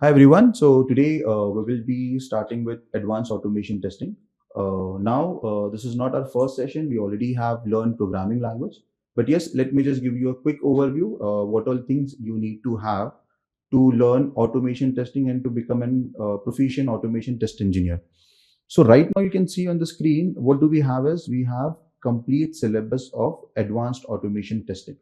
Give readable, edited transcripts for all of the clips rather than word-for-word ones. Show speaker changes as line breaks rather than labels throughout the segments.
Hi everyone. So today we will be starting with advanced automation testing. This is not our first session. We already have learned programming language. But yes, let me just give you a quick overview. What all things you need to have to learn automation testing and to become an proficient automation test engineer. So right now you can see on the screen, what do we have is we have complete syllabus of advanced automation testing.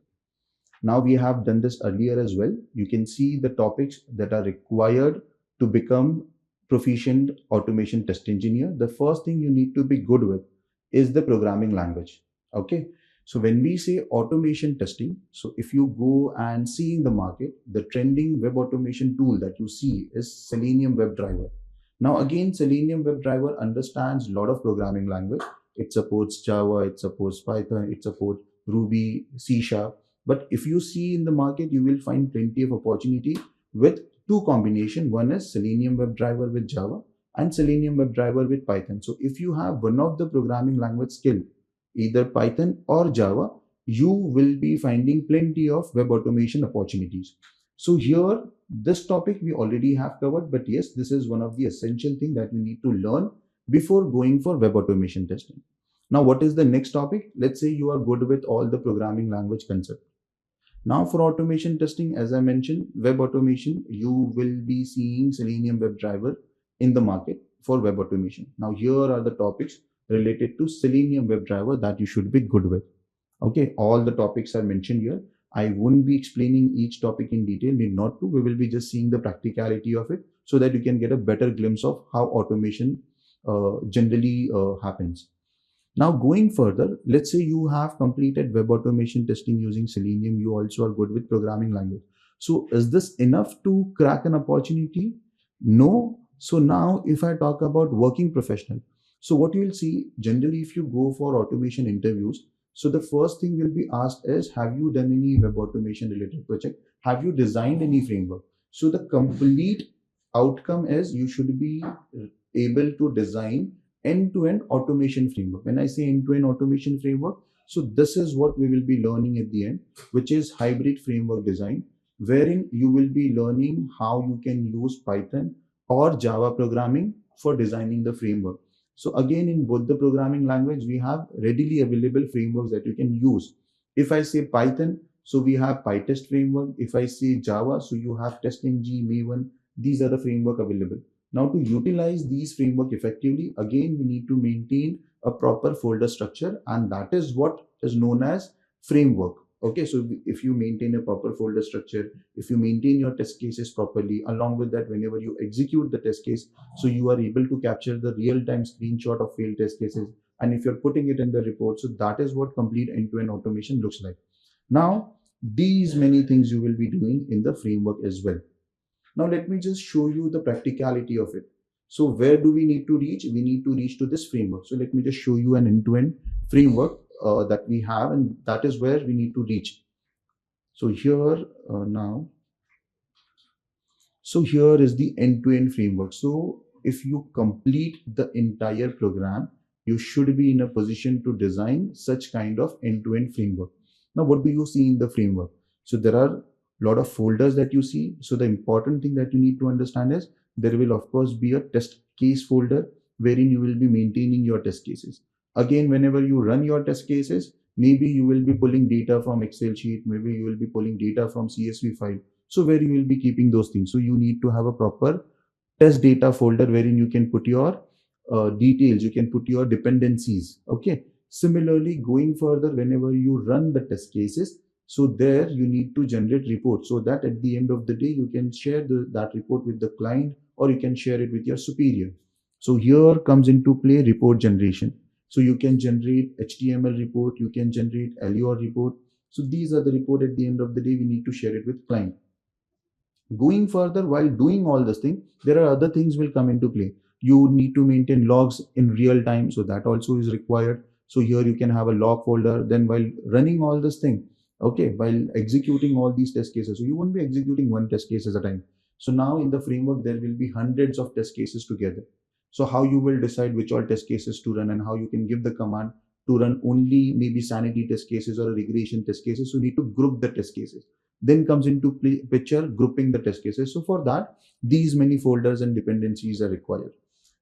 Now we have done this earlier as well. You can see the topics that are required to become proficient automation test engineer. The first thing you need to be good with is the programming language. Okay. So when we say automation testing, so if you go and see in the market, the trending web automation tool that you see is Selenium WebDriver. Now again, Selenium WebDriver understands a lot of programming language. It supports Java, it supports Python, it supports Ruby, C Sharp. But if you see in the market, you will find plenty of opportunity with two combination. One is Selenium WebDriver with Java and Selenium WebDriver with Python. So if you have one of the programming language skill, either Python or Java, you will be finding plenty of web automation opportunities. So here, this topic we already have covered, but yes, this is one of the essential thing that we need to learn before going for web automation testing. Now, what is the next topic? Let's say you are good with all the programming language concept. Now for automation testing, as I mentioned, web automation, you will be seeing Selenium WebDriver in the market for web automation. Now here are the topics related to Selenium WebDriver that you should be good with. Okay, all the topics are mentioned here. I won't be explaining each topic in detail, need not to. We will be just seeing the practicality of it so that you can get a better glimpse of how automation generally happens. Now, going further, let's say you have completed web automation testing using Selenium. You also are good with programming language. So, is this enough to crack an opportunity? No. So, now if I talk about working professional, so what you will see generally if you go for automation interviews, so the first thing will be asked is, have you done any web automation related project? Have you designed any framework? So, the complete outcome is you should be able to design end-to-end automation framework. When I say end-to-end automation framework, so this is what we will be learning at the end, which is hybrid framework design, wherein you will be learning how you can use Python or Java programming for designing the framework. So again, in both the programming language, we have readily available frameworks that you can use. If I say Python, so we have PyTest framework. If I say Java, so you have TestNG, Maven. These are the framework available. Now to utilize these framework effectively, again, we need to maintain a proper folder structure, and that is what is known as framework. Okay, so if you maintain a proper folder structure, if you maintain your test cases properly, along with that, whenever you execute the test case, so you are able to capture the real-time screenshot of failed test cases. And if you're putting it in the report, so that is what complete end-to-end automation looks like. Now, these many things you will be doing in the framework as well. Now let me just show you the practicality of it. So where do we need to reach? We need to reach to this framework. So let me just show you an end-to-end framework that we have, and that is where we need to reach. So here now, so here is the end-to-end framework. So if you complete the entire program, you should be in a position to design such kind of end-to-end framework. Now, what do you see in the framework? So there are a lot of folders that you see. So the important thing that you need to understand is there will of course be a test case folder wherein you will be maintaining your test cases. Again, whenever you run your test cases, maybe you will be pulling data from Excel sheet, maybe you will be pulling data from CSV file. So where you will be keeping those things. So you need to have a proper test data folder wherein you can put your details, you can put your dependencies. Okay. Similarly, going further, whenever you run the test cases, so there you need to generate reports so that at the end of the day, you can share that report with the client or you can share it with your superior. So here comes into play report generation. So you can generate HTML report, you can generate LUR report. So these are the report at the end of the day, we need to share it with client. Going further, while doing all this thing, there are other things will come into play. You need to maintain logs in real time, so that also is required. So here you can have a log folder. Then while running all this thing, okay, while executing all these test cases, so you won't be executing one test case at a time. So now in the framework there will be hundreds of test cases together. So how you will decide which all test cases to run and how you can give the command to run only maybe sanity test cases or regression test cases. So you need to group the test cases. Then comes into picture grouping the test cases. So for that, these many folders and dependencies are required.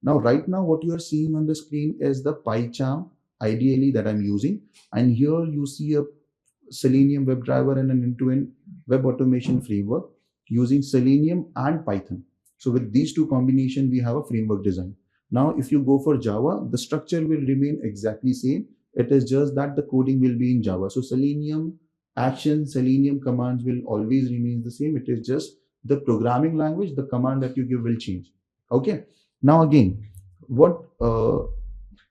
Now, right now, what you are seeing on the screen is the PyCharm, ideally, that I'm using. And here you see a Selenium WebDriver and an end-to-end web automation framework using Selenium and Python. So with these two combination, we have a framework design. Now, if you go for Java, the structure will remain exactly same. It is just that the coding will be in Java. So Selenium action, Selenium commands will always remain the same. It is just the programming language, the command that you give will change. Okay. Now again, what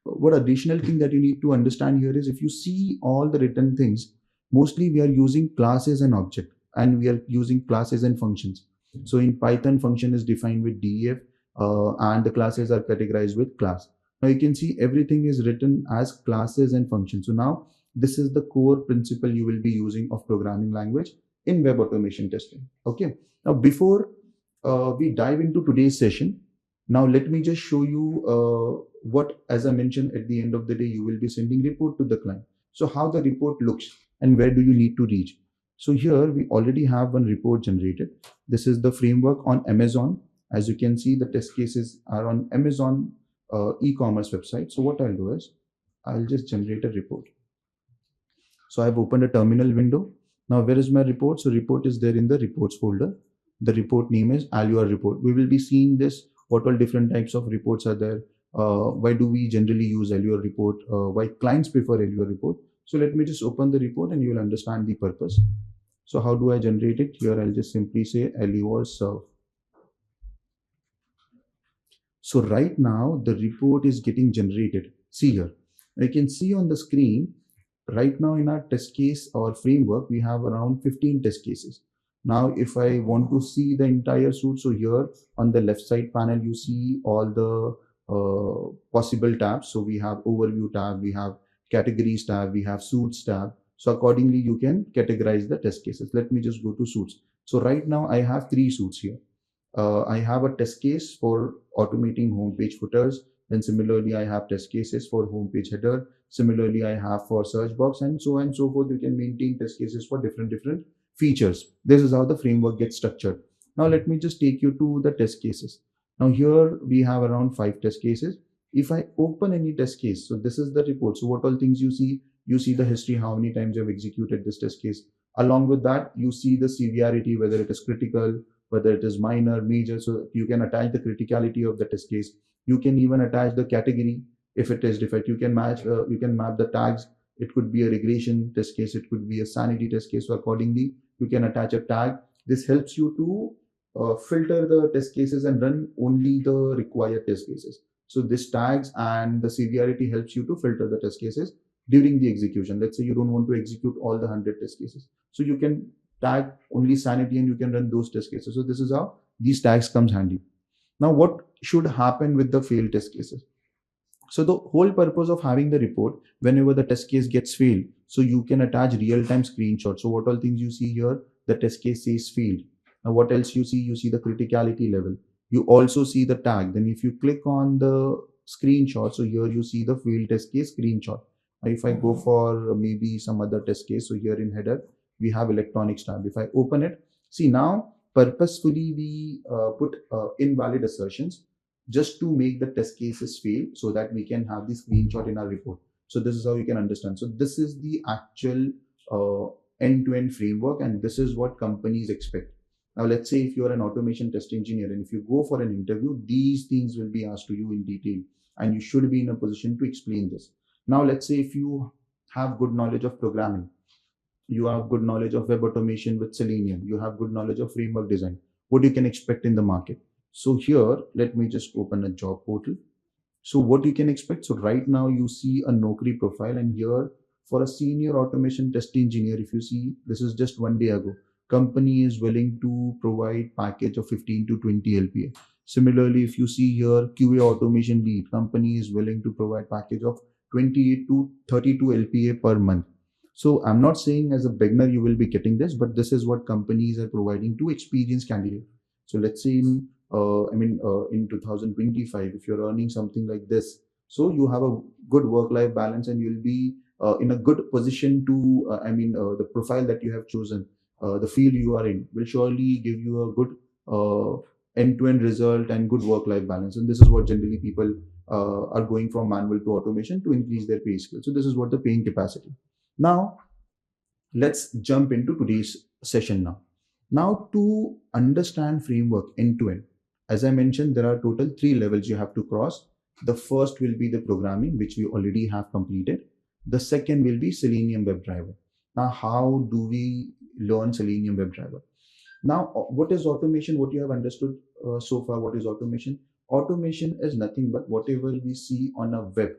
what additional thing that you need to understand here is, if you see all the written things, mostly we are using classes and object, and we are using classes and functions. So in Python, function is defined with def, and the classes are categorized with class. Now you can see everything is written as classes and functions. So now this is the core principle you will be using of programming language in web automation testing. Okay. Now before we dive into today's session, now let me just show you what, as I mentioned, at the end of the day, you will be sending report to the client. So how the report looks and where do you need to reach. So here we already have one report generated. This is the framework on Amazon. As you can see, the test cases are on Amazon e-commerce website. So what I'll do is I'll just generate a report. So I've opened a terminal window. Now where is my report? So report is there in the reports folder. The report name is Allure report. We will be seeing this, what all different types of reports are there. Why do we generally use Allure report? Why clients prefer Allure report? So let me just open the report and you will understand the purpose. So how do I generate it? Here I'll just simply say Allure serve. So right now the report is getting generated. See here, you can see on the screen, right now in our test case or framework, we have around 15 test cases. Now, if I want to see the entire suite, so here on the left side panel, you see all the possible tabs. So we have overview tab, we have categories tab, we have suits tab. So accordingly, you can categorize the test cases. Let me just go to suits. So right now I have 3 suits here. I have a test case for automating homepage footers. Then similarly, I have test cases for homepage header. Similarly, I have for search box, and so on and so forth. You can maintain test cases for different features. This is how the framework gets structured. Now let me just take you to the test cases. Now here we have around 5 test cases. If I open any test case, so this is the report. So what all things you see the history, how many times you have executed this test case. Along with that, you see the severity, whether it is critical, whether it is minor, major. So you can attach the criticality of the test case. You can even attach the category if it is defect. You can you can map the tags. It could be a regression test case. It could be a sanity test case. So accordingly, you can attach a tag. This helps you to filter the test cases and run only the required test cases. So this tags and the severity helps you to filter the test cases during the execution. Let's say you don't want to execute all the 100 test cases. So you can tag only sanity and you can run those test cases. So this is how these tags comes handy. Now what should happen with the failed test cases? So the whole purpose of having the report, whenever the test case gets failed, so you can attach real-time screenshots. So what all things you see here, the test case says failed. Now what else you see? You see the criticality level. You also see the tag. Then if you click on the screenshot, so here you see the failed test case screenshot. Now if I go for maybe some other test case, so here in header, we have electronics tab. If I open it, see now purposefully we put invalid assertions just to make the test cases fail so that we can have the screenshot in our report. So this is how you can understand. So this is the actual end-to-end framework, and this is what companies expect. Now let's say if you're an automation test engineer and if you go for an interview, these things will be asked to you in detail and you should be in a position to explain this. Now let's say if you have good knowledge of programming, you have good knowledge of web automation with Selenium, you have good knowledge of framework design, what you can expect in the market. So here, let me just open a job portal. So what you can expect, so right now you see a Naukri profile, and here for a senior automation test engineer, if you see, this is just 1 day ago, company is willing to provide package of 15 to 20 LPA. Similarly, if you see here QA automation lead, company is willing to provide package of 28 to 32 LPA per month. So I'm not saying as a beginner you will be getting this, but this is what companies are providing to experienced candidates. So let's say in 2025, if you're earning something like this, so you have a good work-life balance and you'll be in a good position to, the profile that you have chosen the field you are in will surely give you a good end-to-end result and good work-life balance. And this is what generally people are going from manual to automation to increase their pay scale. So this is what the paying capacity. Now let's jump into today's session now. Now, to understand framework end to end, as I mentioned, there are total three levels you have to cross. The first will be the programming, which we already have completed. The second will be Selenium WebDriver. Now, how do we learn Selenium WebDriver? Now, what is automation? What you have understood so far? What is automation? Automation is nothing but whatever we see on a web.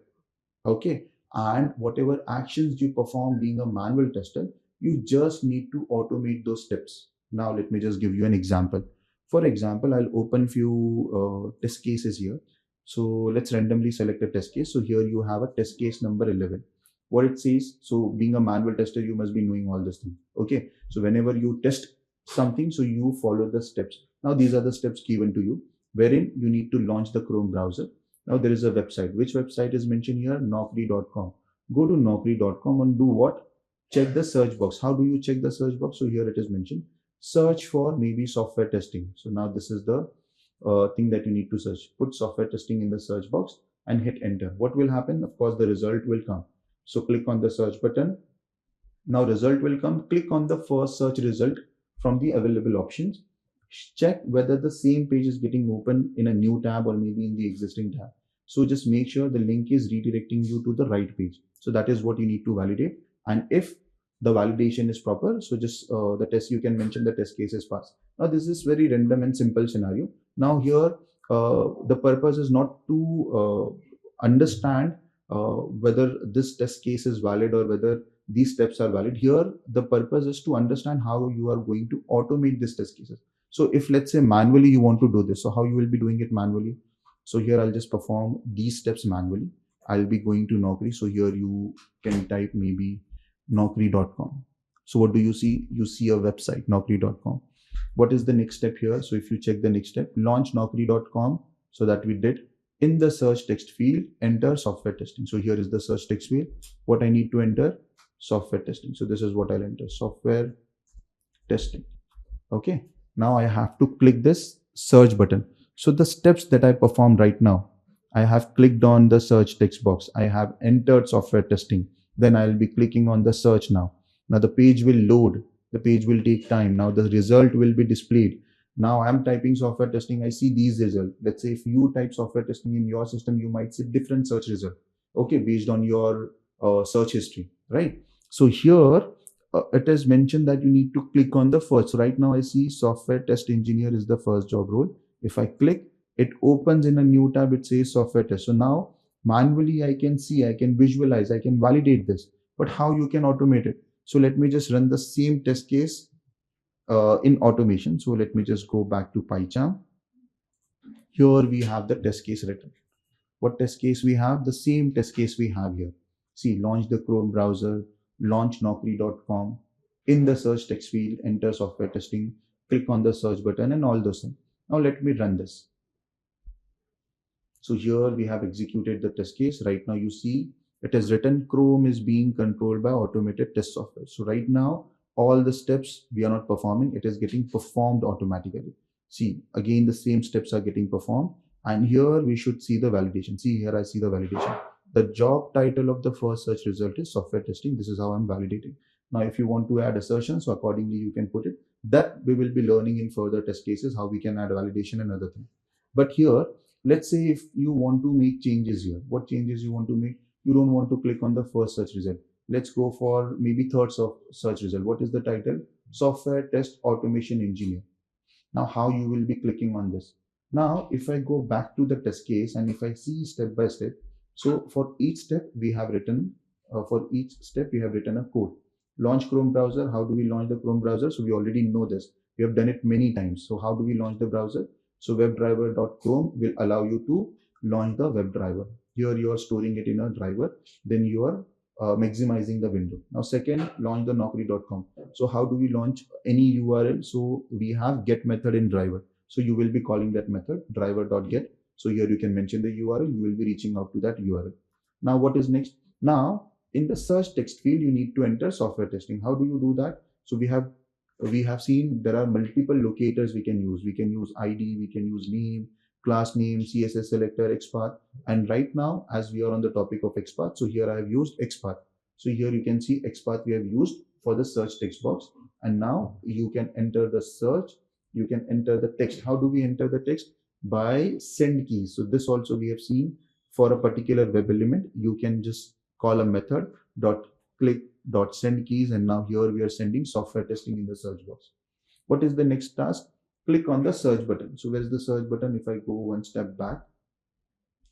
Okay, and whatever actions you perform being a manual tester, you just need to automate those steps. Now let me just give you an example. For example, I'll open few test cases here. So let's randomly select a test case. So here you have a test case number 11. What it says, so being a manual tester, you must be knowing all this thing. Okay, so whenever you test something, so you follow the steps. Now these are the steps given to you, wherein you need to launch the Chrome browser. Now there is a website. Which website is mentioned here? Naukri.com. Go to Naukri.com and do what? Check the search box. How do you check the search box? So here it is mentioned. Search for maybe software testing. So now this is the thing that you need to search. Put software testing in the search box and hit enter. What will happen? Of course, the result will come. So click on the search button. Now result will come. Click on the first search result from the available options. Check whether the same page is getting open in a new tab or maybe in the existing tab. So just make sure the link is redirecting you to the right page. So that is what you need to validate. And if the validation is proper, so just the test, you can mention the test case is passed. Now this is very random and simple scenario. Now here the purpose is not to understand whether this test case is valid or whether these steps are valid. Here the purpose is to understand how you are going to automate these test cases. So if let's say manually you want to do this, so how you will be doing it manually? So here I'll just perform these steps manually. I'll be going to Naukri. So here you can type maybe Naukri.com. So what do you see? You see a website, Naukri.com. What is the next step here? So if you check the next step, launch Naukri.com. So that we did. In the search text field, enter software testing. So here is the search text field. What I need to enter? Software testing. So this is what I'll enter, software testing. Okay. Now I have to click this search button. So the steps that I performed right now, I have clicked on the search text box. I have entered software testing. Then I'll be clicking on the search now. Now the page will load. The page will take time. Now the result will be displayed. Now I'm typing software testing. I see these results. Let's say if you type software testing in your system, you might see different search result. Okay, based on your search history, right? So here it is mentioned that you need to click on the first. So right now I see software test engineer is the first job role. If I click, it opens in a new tab. It says software test. So now manually I can see, I can visualize, I can validate this. But how you can automate it? So let me just run the same test case in automation. So let me just go back to PyCharm. Here we have the test case written. What test case we have? The same test case we have here. See, launch the Chrome browser, launch Naukri.com. In the search text field, enter software testing, click on the search button and all those things. Now let me run this. So here we have executed the test case. Right now you see it is written Chrome is being controlled by automated test software. So right now all the steps we are not performing, it is getting performed automatically. See, again the same steps are getting performed, and here we should see the validation. See, here I see the validation. The job title of the first search result is software testing. This is how I'm validating. Now if you want to add assertions, so accordingly you can put it. That we will be learning in further test cases, how we can add validation and other things. But here, let's say if you want to make changes here, what changes you want to make? You don't want to click on the first search result. Let's go for maybe third search result. What is the title? Software test automation engineer. Now how you will be clicking on this? Now if I go back to the test case and if I see step by step, so for each step we have written a code. Launch Chrome browser. How do we launch the Chrome browser? So we already know this. We have done it many times. So how do we launch the browser? So webdriver.chrome will allow you to launch the WebDriver. Here you are storing it in a driver. Then you are maximizing the window. Now second, launch the Naukri.com. So how do we launch any URL? So we have get method in driver. So you will be calling that method driver.get. So here you can mention the URL. You will be reaching out to that URL. Now what is next? Now in the search text field, you need to enter software testing. How do you do that? So we have we have seen there are multiple locators we can use. We can use ID, we can use name, class name, CSS selector, XPath. And right now, as we are on the topic of XPath, so here I have used XPath. So here you can see XPath we have used for the search text box. And now you can enter the search, you can enter the text. How do we enter the text? By send keys. So this also we have seen for a particular web element. You can just call a method dot click dot send keys, and now here we are sending software testing in the search box. What is the next task? Click on the search button. So where's the search button? If I go one step back,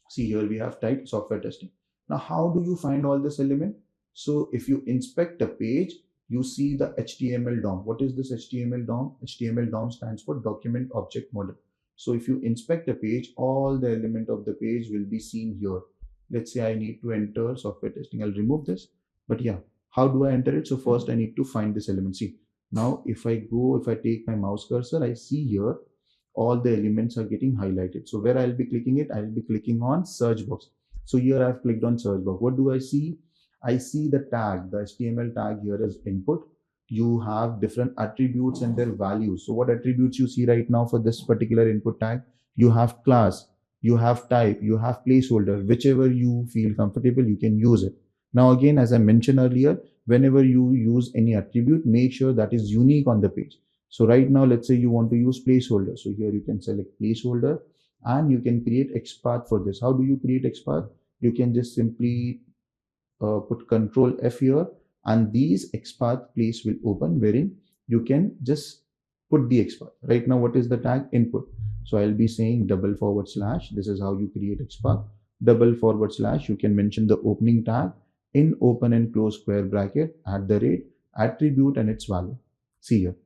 see here we have typed software testing. Now how do you find all this element? So if you inspect a page, you see the HTML DOM. What is this HTML DOM? HTML DOM stands for document object model. So if you inspect a page, all the element of the page will be seen here. Let's say I need to enter software testing. I'll remove this. But yeah, how do I enter it? So first I need to find this element. See, now if I take my mouse cursor, I see here all the elements are getting highlighted. So where I'll be clicking it, I'll be clicking on search box. So here I've clicked on search box. What do I see? I see the tag, the HTML tag here is input. You have different attributes and their values. So what attributes you see right now for this particular input tag? You have class, you have type, you have placeholder. Whichever you feel comfortable, you can use it. Now again, as I mentioned earlier, whenever you use any attribute, make sure that is unique on the page. So right now, let's say you want to use placeholder. So here you can select placeholder and you can create XPath for this. How do you create XPath? You can just simply put Control F here, and these XPath place will open, wherein you can just put the XPath. Right now, what is the tag? Input. So I'll be saying // This is how you create XPath. // You can mention the opening tag in open and close square bracket @ attribute and its value. See here,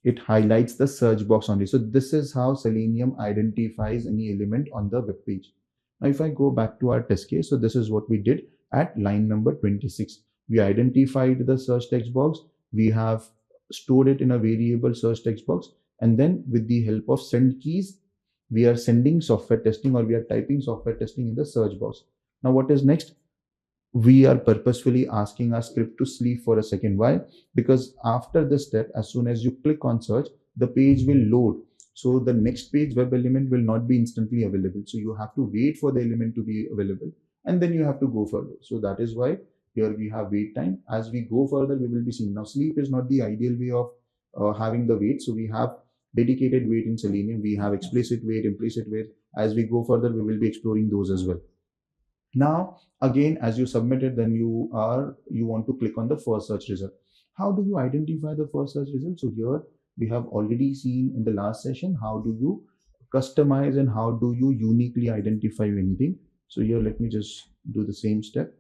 it highlights the search box only. So this is how Selenium identifies any element on the web page. Now, if I go back to our test case, so this is what we did at line number 26. We identified the search text box. We have stored it in a variable search text box. And then with the help of send keys, we are sending software testing, or we are typing software testing in the search box. Now, what is next? We are purposefully asking our script to sleep for a second. Why? Because after this step, as soon as you click on search, the page will load. So the next page web element will not be instantly available. So you have to wait for the element to be available, and then you have to go further. So that is why here we have wait time. As we go further, we will be seeing. Now sleep is not the ideal way of having the wait. So we have dedicated wait in Selenium. We have explicit wait, implicit wait. As we go further, we will be exploring those as well. Now, again, as you submit it, then you want to click on the first search result. How do you identify the first search result? So here we have already seen in the last session, how do you customize and how do you uniquely identify anything. So here, let me just do the same step,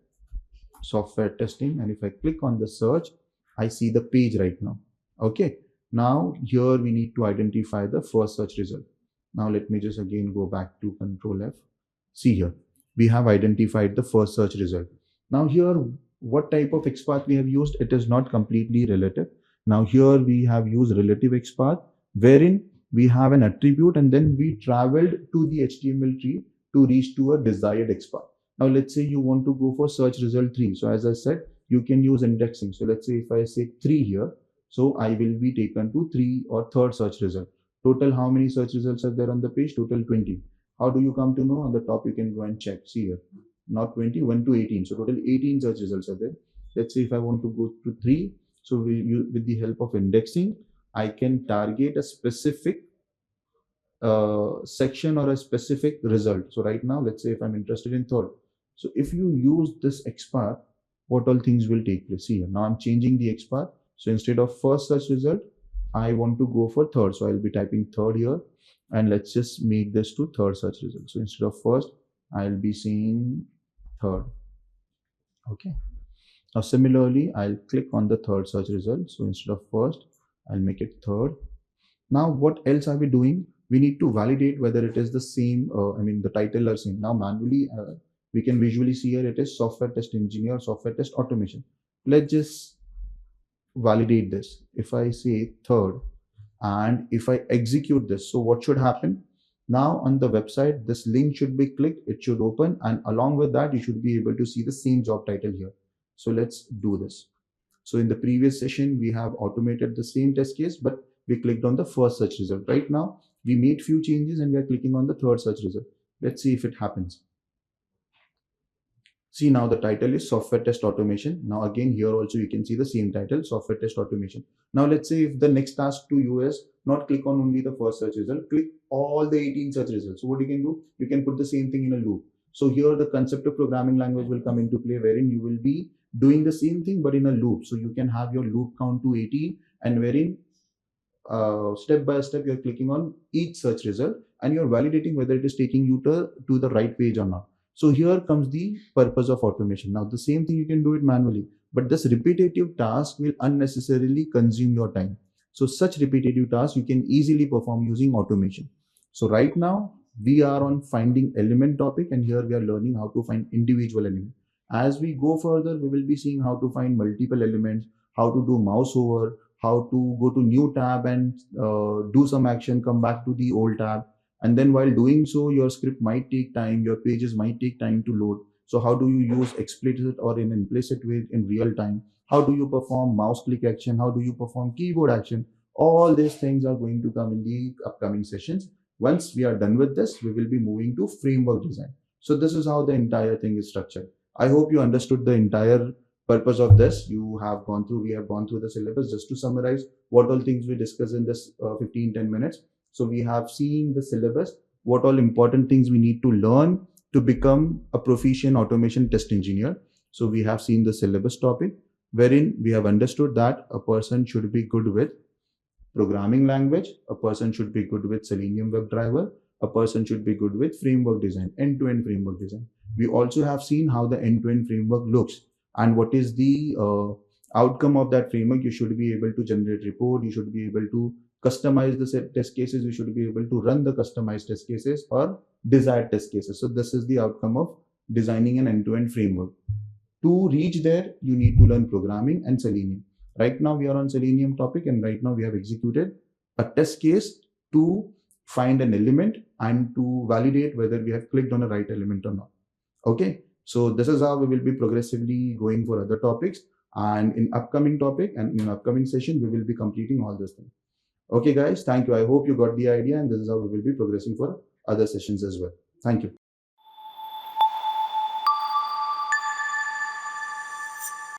software testing. And if I click on the search, I see the page right now. Okay. Now here we need to identify the first search result. Now let me just again go back to Control F. See here, we have identified the first search result. Now here, what type of XPath we have used? It is not completely relative. Now here we have used relative XPath, wherein we have an attribute and then we traveled to the HTML tree to reach to a desired XPath. Now let's say you want to go for search result 3. So as I said, you can use indexing. So let's say if I say 3 here, so I will be taken to 3 or third search result. Total, how many search results are there on the page? Total 20. How do you come to know? On the top, you can go and check. See here, not 20, 1 to 18. So total 18 search results are there. Let's say if I want to go to 3, so with the help of indexing, I can target a specific section or a specific result. So right now, let's say if I'm interested in third. So if you use this XPath, what all things will take place? See here, now I'm changing the XPath. So instead of first search result, I want to go for third. So I'll be typing third here. And let's just make this to third search result. So instead of first, I'll be saying third. Okay. Now similarly, I'll click on the third search result. So instead of first, I'll make it third. Now what else are we doing? We need to validate whether it is the same, the title are same. Now manually, we can visually see here it is software test engineer, software test automation. Let's just validate this. If I say third, and if I execute this, so what should happen? Now on the website, this link should be clicked, it should open, and along with that, you should be able to see the same job title here. So let's do this. So in the previous session, we have automated the same test case, but we clicked on the first search result. Right now, we made few changes and we are clicking on the third search result. Let's see if it happens. See, now the title is software test automation. Now again, here also you can see the same title, software test automation. Now let's say if the next task to you is not click on only the first search result, click all the 18 search results. So what you can do, you can put the same thing in a loop. So here the concept of programming language will come into play, wherein you will be doing the same thing but in a loop. So you can have your loop count to 18, and wherein step by step you're clicking on each search result and you're validating whether it is taking you to the right page or not. So here comes the purpose of automation. Now the same thing you can do it manually, but this repetitive task will unnecessarily consume your time. So such repetitive tasks you can easily perform using automation. So right now we are on finding element topic, and here we are learning how to find individual element. As we go further, we will be seeing how to find multiple elements, how to do mouse over, how to go to new tab and do some action, come back to the old tab. And then while doing so, your script might take time, your pages might take time to load. So how do you use explicit or in implicit way in real time? How do you perform mouse click action? How do you perform keyboard action? All these things are going to come in the upcoming sessions. Once we are done with this, we will be moving to framework design. So this is how the entire thing is structured. I hope you understood the entire purpose of this. We have gone through the syllabus. Just to summarize what all things we discussed in this 15-10 minutes. So we have seen the syllabus, what all important things we need to learn to become a proficient automation test engineer. So we have seen the syllabus topic, wherein we have understood that a person should be good with programming language, a person should be good with Selenium WebDriver, a person should be good with framework design, end-to-end framework design. We also have seen how the end-to-end framework looks and what is the outcome of that framework. You should be able to generate report, you should be able to customize the set test cases, you should be able to run the customized test cases or desired test cases. So this is the outcome of designing an end-to-end framework. To reach there, you need to learn programming and Selenium. Right now we are on Selenium topic, and right now we have executed a test case to find an element and to validate whether we have clicked on the right element or not. Okay, so this is how we will be progressively going for other topics, and in upcoming topic and in upcoming session we will be completing all those things. Okay guys, thank you. I hope you got the idea, and this is how we will be progressing for other sessions as well. Thank you.